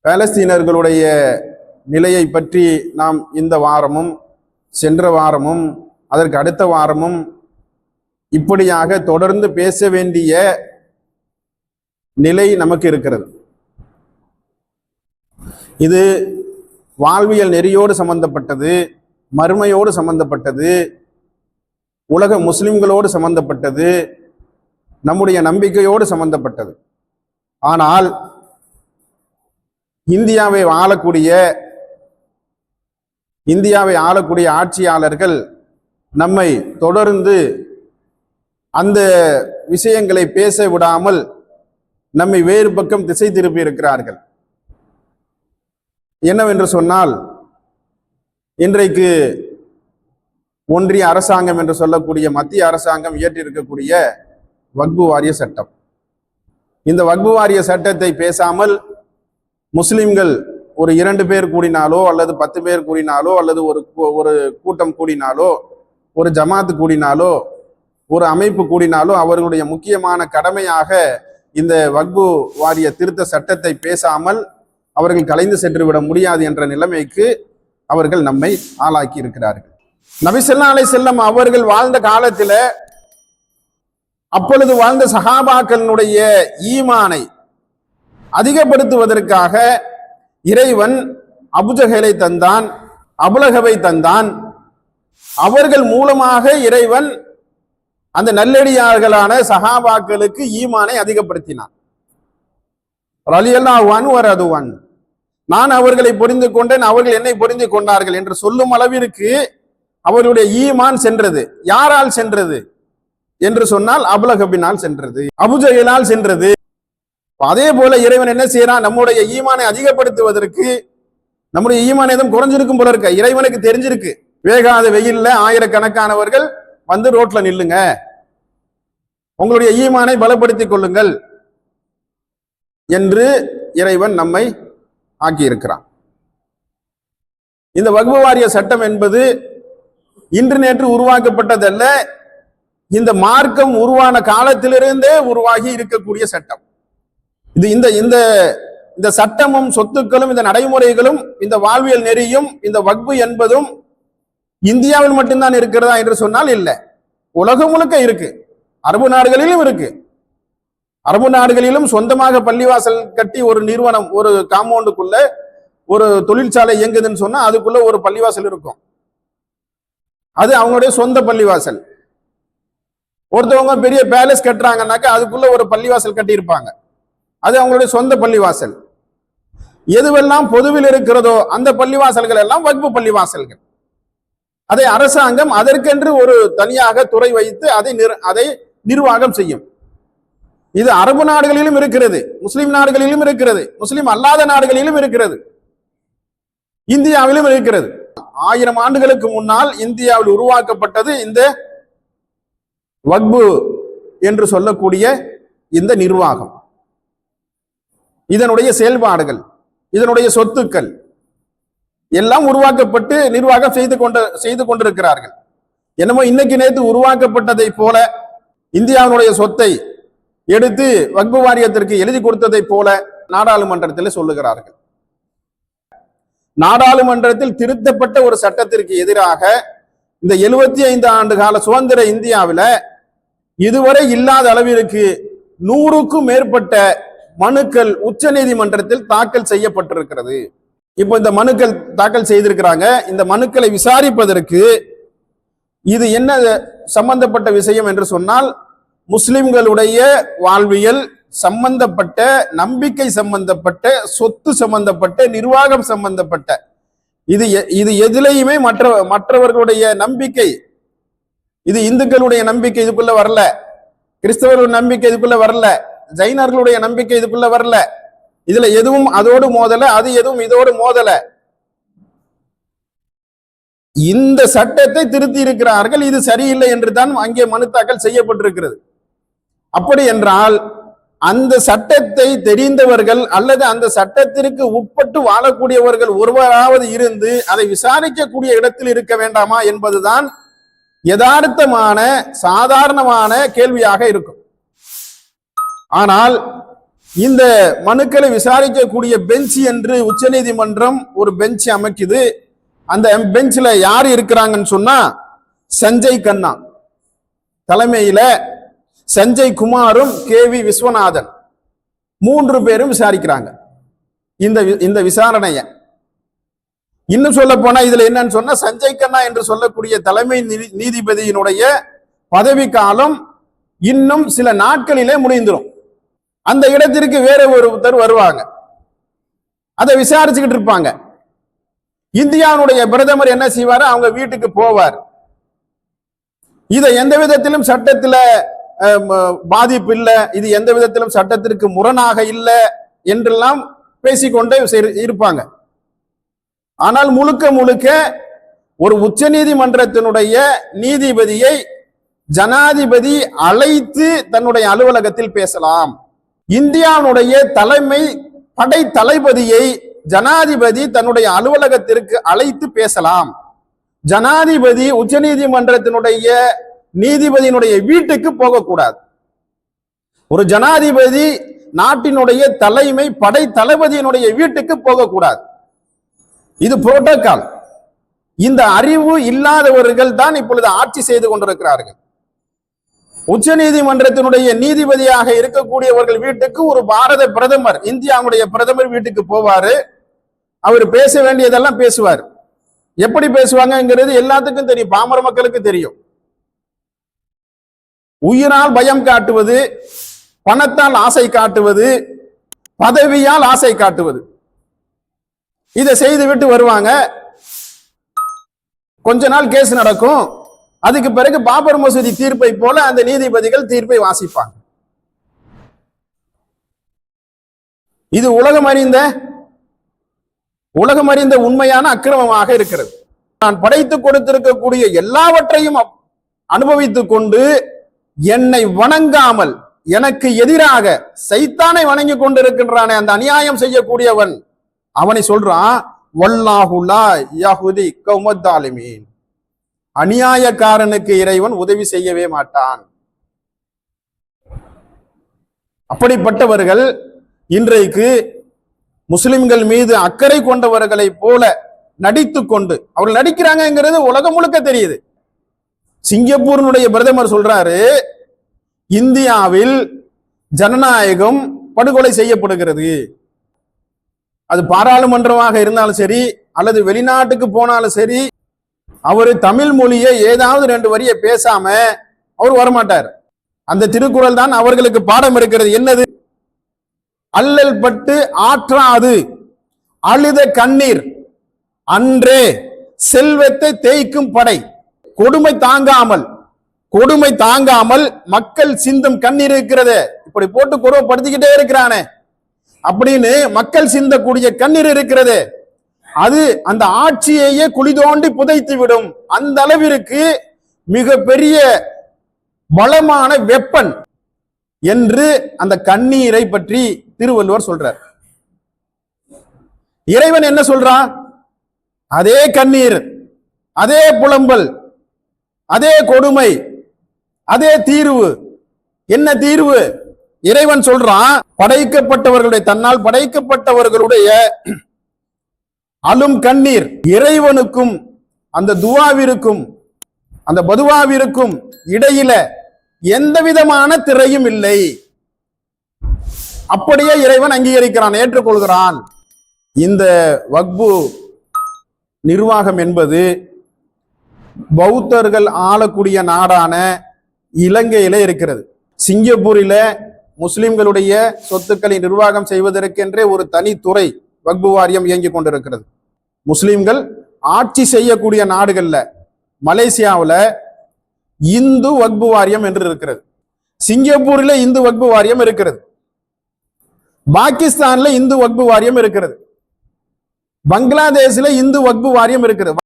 பாலஸ்தீனர்களுடைய நிலையை பற்றி நாம் இந்த வாரமும் சென்ற வாரமும் அதற்கு அடுத்த வாரமும் இப்படியாக தொடர்ந்து பேச வேண்டிய நிலை நமக்கு இருக்கிறது. இது வாழ்வியல் நெறியோடு சம்பந்தப்பட்டது, மறுமையோடு சம்பந்தப்பட்டது, உலக முஸ்லிம்களோடு சம்பந்தப்பட்டது, நம்முடைய நம்பிக்கையோடு சம்பந்தப்பட்டது. ஆனால் இந்தியாவை ஆளக்கூடிய ஆட்சியாளர்கள் நம்மை தொடர்ந்து அந்த விஷயங்களை பேச விடாமல் நம்மை வேறு பக்கம் திசை திருப்பி இருக்கிறார்கள். என்னவென்று சொன்னால், இன்றைக்கு ஒன்றிய அரசாங்கம் என்று சொல்லக்கூடிய மத்திய அரசாங்கம் இயற்றியிருக்கக்கூடிய வக்ஃபு வாரிய சட்டம், இந்த வக்ஃபு வாரிய சட்டத்தை பேசாமல் முஸ்லிம்கள் ஒரு 2 பேர் கூடினாலோ அல்லது 10 பேர் கூடினாலோ அல்லது ஒரு கூட்டம் கூடினாலோ ஒரு ஜமாத்து கூடினாலோ ஒரு அமைப்பு கூடினாலோ அவர்களுடைய முக்கியமான கடமையாக இந்த வக்ஃபு வாரிய திருத்த சட்டத்தை பேசாமல் அவர்கள் கலைந்து சென்று விட முடியாது என்ற நிலைமைக்கு அவர்கள் நம்மை ஆளாக்கி இருக்கிறார்கள். நபி ஸல்லல்லாஹு அலைஹி வஸல்லம் அவர்கள் வாழ்ந்த காலத்தில் அப்பொழுது வாழ்ந்த சஹாபாக்களுடைய ஈமானை அதிகப்படுத்துவதற்காக இறைவன் அபூஜஹலை தந்தான், அபுலஹபை தந்தான். அவர்கள் மூலமாக இறைவன் அந்த நல்லடியார்களான சஹாபாக்களுக்கு ஈமானை அதிகப்படுத்தினான். ரலியல்லாஹு அன்ஹு வ ரதுவன், நான் அவர்களை புரிந்து கொண்டேன், அவர்கள் என்னை புரிந்து கொண்டார்கள் என்று சொல்லும் அளவிற்கு அவர்களுடைய ஈமான் சென்றது. யாரால் சென்றது என்று சொன்னால் அபுலஹபினால் சென்றது, அபூஜஹலால் சென்றது. அதே போல இறைவன் என்ன செய்யறான், நம்முடைய ஈமானை அதிகப்படுத்துவதற்கு, நம்முடைய ஈமான் எதுவும் குறைஞ்சிருக்கும் போல இருக்க இறைவனுக்கு தெரிஞ்சிருக்கு. வேகாத வெயில்ல ஆயிரக்கணக்கானவர்கள் வந்து ரோட்ல நில்லுங்க, உங்களுடைய ஈமானை பலப்படுத்திக் கொள்ளுங்கள் என்று இறைவன் நம்மை ஆக்கி இருக்கிறான். இந்த வக்ஃபு வாரிய சட்டம் என்பது இன்று நேற்று உருவாக்கப்பட்டதல்ல, இந்த மார்க்கம் உருவான காலத்திலிருந்தே உருவாகி இருக்கக்கூடிய சட்டம். இது இந்த சட்டமும் சொத்துக்களும் இந்த நடைமுறைகளும் இந்த வாழ்வியல் நெறியும் இந்த வக்ஃபு என்பதும் இந்தியாவில் மட்டும்தான் இருக்கிறதா என்று சொன்னால் இல்லை, உலகம் முழுக்க இருக்கு. அரபு நாடுகளிலும் இருக்கு. அரபு நாடுகளிலும் சொந்தமாக பள்ளிவாசல் கட்டி ஒரு நிறுவனம், ஒரு காம்பவுண்டுக்குள்ள ஒரு தொழிற்சாலை இயங்குதுன்னு சொன்னா அதுக்குள்ள ஒரு பள்ளிவாசல் இருக்கும். அது அவங்களுடைய சொந்த பள்ளிவாசல். ஒருத்தவங்க பெரிய பேலஸ் கட்டுறாங்கன்னாக்கா அதுக்குள்ள ஒரு பள்ளிவாசல் கட்டி இருப்பாங்க, அது அவங்களுடைய சொந்த பள்ளிவாசல். எதுவெல்லாம் பொதுவில் இருக்கிறதோ அந்த பள்ளிவாசல்கள் எல்லாம் வக்ஃபு பள்ளிவாசல்கள். அதை அரசாங்கம் அதற்கென்று ஒரு தனியாக துறை வைத்து அதை நிர்வாகம் செய்யும். இது அரபு நாடுகளிலும் இருக்கிறது, முஸ்லிம் நாடுகளிலும் இருக்கிறது, முஸ்லிம் அல்லாத நாடுகளிலும் இருக்கிறது, இந்தியாவிலும் இருக்கிறது. 1000 ஆண்டுகளுக்கு முன்னால் இந்தியாவில் உருவாக்கப்பட்டது இந்த வக்ஃபு என்று சொல்லக்கூடிய இந்த நிர்வாகம். இதனுடைய செயல்பாடுகள், இதனுடைய சொத்துக்கள் எல்லாம் உருவாக்கப்பட்டு நிர்வாகம் செய்து கொண்டிருக்கிறார்கள். என்னமோ இன்னைக்கு நேற்று உருவாக்கப்பட்டதை போல இந்தியாவினுடைய சொத்தை எடுத்து வக்ஃபு வாரியத்திற்கு எழுதி கொடுத்ததை போல நாடாளுமன்றத்தில் சொல்லுகிறார்கள். நாடாளுமன்றத்தில் திருத்தப்பட்ட ஒரு சட்டத்திற்கு எதிராக இந்த 75 ஆண்டு கால சுதந்திர இந்தியாவில் இதுவரை இல்லாத அளவிற்கு 100க்கும் மேற்பட்ட மனுக்கள் உச்ச நீதிமன்றத்தில் தாக்கல் செய்யப்பட்டிருக்கிறது. இப்போ இந்த மனுக்கள் தாக்கல் செய்திருக்கிறாங்க. இந்த மனுக்களை விசாரிப்பதற்கு இது என்ன சம்பந்தப்பட்ட விஷயம் என்று சொன்னால், முஸ்லிம்களுடைய வாழ்வியல் சம்பந்தப்பட்ட, நம்பிக்கை சம்பந்தப்பட்ட, சொத்து சம்பந்தப்பட்ட, நிர்வாகம் சம்பந்தப்பட்ட, இது எதிலையுமே மற்றவர்களுடைய நம்பிக்கை, இது இந்துக்களுடைய நம்பிக்கை இதுக்குள்ள வரல, கிறிஸ்தவர்களுடைய நம்பிக்கை இதுக்குள்ள வரல, ஜைனர்களுடைய நம்பிக்கை இதுக்குள்ள வரல. இதுல எதுவும் அதோடு மோதல, அது எதுவும் இதோடு மோதல. இந்த சட்டத்தை திருத்தி இருக்கிறார்கள், இது சரியில்லை என்று தான் அங்கே மனு தாக்கல் செய்யப்பட்டிருக்கிறது. அப்படி என்றால் அந்த சட்டத்தை தெரிந்தவர்கள் அல்லது அந்த சட்டத்திற்கு உட்பட்டு வாழக்கூடியவர்கள் ஒருவராவது இருந்து அதை விசாரிக்கக்கூடிய இடத்தில் இருக்க வேண்டாமா என்பதுதான் யதார்த்தமான சாதாரணமான கேள்வியாக இருக்கும். ஆனால் இந்த மனுக்களை விசாரிக்கக்கூடிய பெஞ்ச் என்று உச்சநீதிமன்றம் ஒரு பெஞ்ச் அமைக்குது. அந்த பெஞ்சில் யார் இருக்கிறாங்கன்னு சொன்னா சஞ்சய் கண்ணா தலைமையில சஞ்சய் குமாரும் KV விஸ்வநாதன் 3 பேரும் விசாரிக்கிறாங்க இந்த விசாரணைய. இன்னும் சொல்ல போனா இதுல என்னன்னு சொன்னா சஞ்சய் கண்ணா என்று சொல்லக்கூடிய தலைமை நீதிபதியினுடைய பதவி காலம் இன்னும் சில நாட்களிலே முடிந்துடும். அந்த இடத்திற்கு வேற ஒருத்தர் வருவாங்க, அதை விசாரிச்சுக்கிட்டு இருப்பாங்க. இந்தியாவுடைய பிரதமர் என்ன செய்வாரு, அவங்க வீட்டுக்கு போவார். இதை எந்த விதத்திலும் சட்டத்துல பாதிப்பு இல்லை, இது எந்த விதத்திலும் சட்டத்திற்கு முரணாக இல்லை என்றெல்லாம் பேசிக்கொண்டே இருப்பாங்க. ஆனால் முழுக்க முழுக்க ஒரு உச்ச நீதிமன்றத்தினுடைய நீதிபதியை ஜனாதிபதி அழைத்து தன்னுடைய அலுவலகத்தில் பேசலாம். இந்தியாவுடைய படை தளபதியை ஜனாதிபதி தன்னுடைய அலுவலகத்திற்கு அழைத்து பேசலாம். ஜனாதிபதி உச்ச நீதிமன்றத்தினுடைய நீதிபதியினுடைய வீட்டுக்கு போகக்கூடாது. ஒரு ஜனாதிபதி நாட்டினுடைய படை தளபதியினுடைய வீட்டுக்கு போகக்கூடாது. இது புரோட்டோகால். இந்த அறிவு இல்லாதவர்கள் தான் இப்பொழுது ஆட்சி செய்து கொண்டிருக்கிறார்கள். உச்ச நீதிமன்றத்தினுடைய நீதிபதியாக இருக்கக்கூடியவர்கள் வீட்டுக்கு ஒரு பாரத பிரதமர், இந்தியாவுடைய பிரதமர் வீட்டுக்கு போவாரு. அவர் பேச வேண்டியதெல்லாம் பேசுவார். எப்படி பேசுவாங்கிறது எல்லாத்துக்கும் தெரியும், பாமர மக்களுக்கு தெரியும். உயிரால் பயம் காட்டுவது, பணத்தால் ஆசை காட்டுவது, பதவியால் ஆசை காட்டுவது, இதை செய்து விட்டு வருவாங்க. கொஞ்ச நாள் கேஸ் நடக்கும். அதுக்கு பிறகு பாபர் மசூதி தீர்ப்பை போல அந்த நீதிபதிகள் தீர்ப்பை வாசிப்பாங்க. இது உலகம் அறிந்த உண்மையான அக்கிரமமாக இருக்கிறது. நான் படைத்து கொடுத்திருக்கக்கூடிய எல்லாவற்றையும் அனுபவித்துக் கொண்டு என்னை வணங்காமல் எனக்கு எதிராக சைத்தானை வணங்கி கொண்டிருக்கின்றானே அந்த அநியாயம் செய்யக்கூடியவன், அவனை சொல்றான் வல்லாஹுலா யஹுதி கௌமத்தாலிமீன், அநியாயக்காரனுக்கு இறைவன் உதவி செய்யவே மாட்டான். அப்படிப்பட்டவர்கள் இன்றைக்கு முஸ்லிம்கள் மீது அக்கறை கொண்டவர்களை போல நடித்துக் கொண்டு அவர்கள் நடிக்கிறாங்கிறது உலகம் முழுக்க தெரியுது. சிங்கப்பூரினுடைய பிரதமர் சொல்றாரு, இந்தியாவில் ஜனநாயகம் படுகொலை செய்யப்படுகிறது. அது பாராளுமன்றமாக இருந்தாலும் சரி அல்லது வெளிநாட்டுக்கு போனாலும் சரி, அவரு தமிழ் மொழியை ஏதாவது 2 வரியை பேசாம அவர் வரமாட்டார். அந்த திருக்குறள் தான் அவர்களுக்கு பாடம் இருக்கிறது. என்னது? அல்லல் பட்டு ஆற்றாது அழுத கண்ணீர் அன்றே செல்வத்தை தேய்க்கும் படை. கொடுமை தாங்காமல் மக்கள் சிந்தும் கண்ணீர் இருக்கிறது. இப்படி போட்டு குறப்படுத்திக்கிட்டே இருக்கிறானே அப்படின்னு மக்கள் சிந்தக்கூடிய கண்ணீர் இருக்கிறது. அது அந்த ஆட்சியையே குழி தோண்டி புதைத்து விடும். அந்த அளவிற்கு மிக பெரிய பலமான வெப்பன் என்று அந்த கண்ணீரை பற்றி திருவள்ளுவர் சொல்றார். இறைவன் என்ன சொல்றான்? அதே கண்ணீர், அதே புலம்பல், அதே கொடுமை, அதே தீர்வு. என்ன தீர்வு? இறைவன் சொல்றான், தன்னால் படைக்கப்பட்டவர்களுடைய அலும் கண்ணீர் இறைவனுக்கும் அந்த துவாவிற்கும் அந்த பதுவாவிற்கும் இடையில எந்த விதமான திரையும் இல்லை. அப்படியே இறைவன் அங்கீகரிக்கிறான், ஏற்றுக்கொள்கிறான். இந்த வக்பு நிர்வாகம் என்பது பௌத்தர்கள் ஆளக்கூடிய நாடான இலங்கையில இருக்கிறது. சிங்கப்பூரில முஸ்லிம்களுடைய சொத்துக்களை நிர்வாகம் செய்வதற்கென்றே ஒரு தனி துறை வக்பு வாரியம் இயங்கிக் கொண்டிருக்கிறது. முஸ்லிம்கள் ஆட்சி செய்யக்கூடிய நாடுகள்ல மலேசியாவில் இந்து வக்பு வாரியம் என்று இருக்கிறது. சிங்கப்பூரில் இந்து வக்பு வாரியம் இருக்கிறது. பாகிஸ்தான்ல இந்து வக்பு வாரியம் இருக்கிறது. பங்களாதேஷ்ல இந்து வக்பு வாரியம் இருக்கிறது.